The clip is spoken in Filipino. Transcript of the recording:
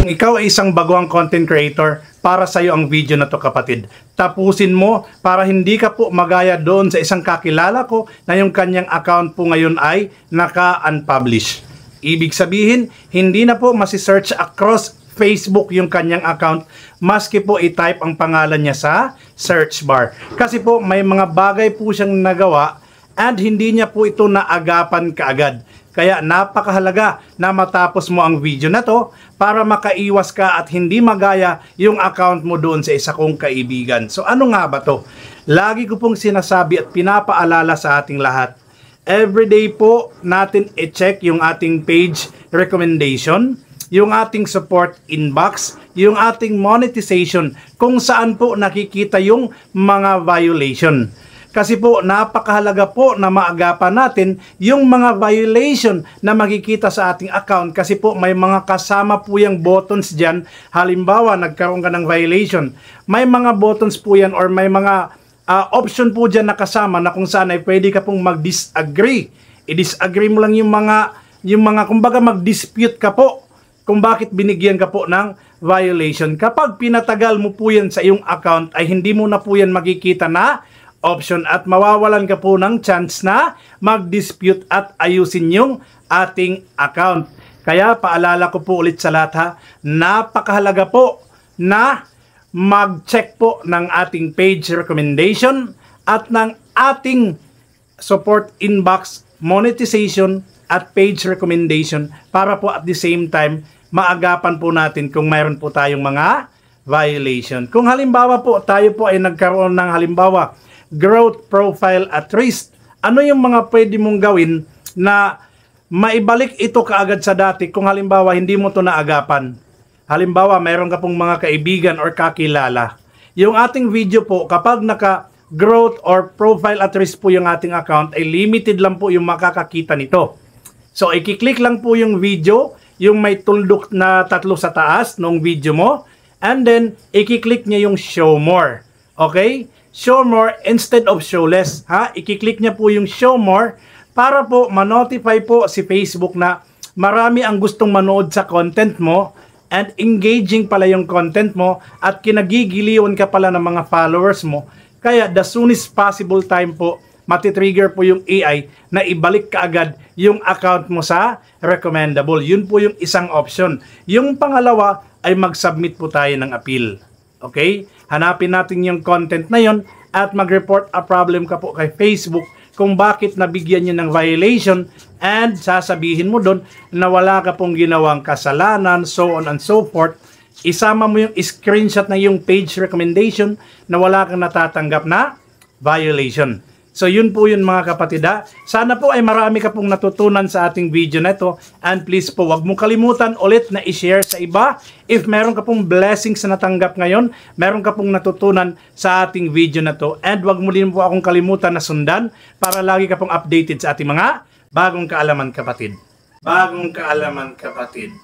Kung ikaw ay isang baguhang content creator, para sa iyo ang video na to kapatid. Tapusin mo para hindi ka po magaya doon sa isang kakilala ko na yung kanyang account po ngayon ay naka-unpublish. Ibig sabihin, hindi na po masi-search across Facebook yung kanyang account maski po i-type ang pangalan niya sa search bar. Kasi po may mga bagay po siyang nagawa and hindi niya po ito naagapan kaagad. Kaya napakahalaga na matapos mo ang video na to para makaiwas ka at hindi magaya yung account mo doon sa isa kong kaibigan. So ano nga ba to? Lagi ko pong sinasabi at pinapaalala sa ating lahat. Everyday po natin i-check yung ating page recommendation, yung ating support inbox, yung ating monetization, kung saan po nakikita yung mga violation. Kasi po napakahalaga po na maagapan natin yung mga violation na makikita sa ating account kasi po may mga kasama po yung buttons dyan. Halimbawa, nagkaroon ka ng violation. May mga buttons po yan or may mga option po dyan na kasama na kung saan ay pwede ka pong mag-disagree. I-disagree mo lang yung mga kumbaga mag-dispute ka po kung bakit binigyan ka po ng violation. Kapag pinatagal mo po yan sa iyong account ay hindi mo na po yan makikita na option at mawawalan ka po ng chance na mag-dispute at ayusin yung ating account. Kaya paalala ko po ulit sa lahat ha, napakahalaga po na mag-check po ng ating page recommendation at ng ating support inbox, monetization at page recommendation para po at the same time maagapan po natin kung mayroon po tayong mga violation. Kung halimbawa po tayo po ay nagkaroon ng halimbawa growth profile at risk. Ano yung mga pwede mong gawin na maibalik ito kaagad sa dati kung halimbawa hindi mo ito naagapan? Halimbawa, mayroon ka pong mga kaibigan or kakilala. Yung ating video po, kapag naka-growth or profile at risk po yung ating account, ay limited lang po yung makakakita nito. So, i-click lang po yung video, yung may tuldok na tatlo sa taas ng video mo, and then, i-click niya yung show more. Okay? Show more instead of show less. Ha? I-click niya po yung show more para po ma-notify po si Facebook na marami ang gustong manood sa content mo and engaging pala yung content mo at kinagigiliwan ka pala ng mga followers mo. Kaya the soonest possible time po matitrigger po yung AI na ibalik ka agad yung account mo sa recommendable. Yun po yung isang option. Yung pangalawa ay mag-submit po tayo ng appeal. Okay? Hanapin natin yung content na yon at mag-report a problem ka po kay Facebook kung bakit nabigyan niyo ng violation and sasabihin mo doon na wala ka pong ginawang kasalanan, so on and so forth. Isama mo yung screenshot na yung page recommendation na wala kang natatanggap na violation. So yun po yun mga kapatid ha. Sana po ay marami ka pong natutunan sa ating video na ito. And please po, wag mong kalimutan ulit na i-share sa iba. If meron ka pong blessings na natanggap ngayon, meron ka pong natutunan sa ating video na to. And wag mo din po akong kalimutan na sundan para lagi ka pong updated sa ating mga bagong kaalaman kapatid. Bagong kaalaman kapatid.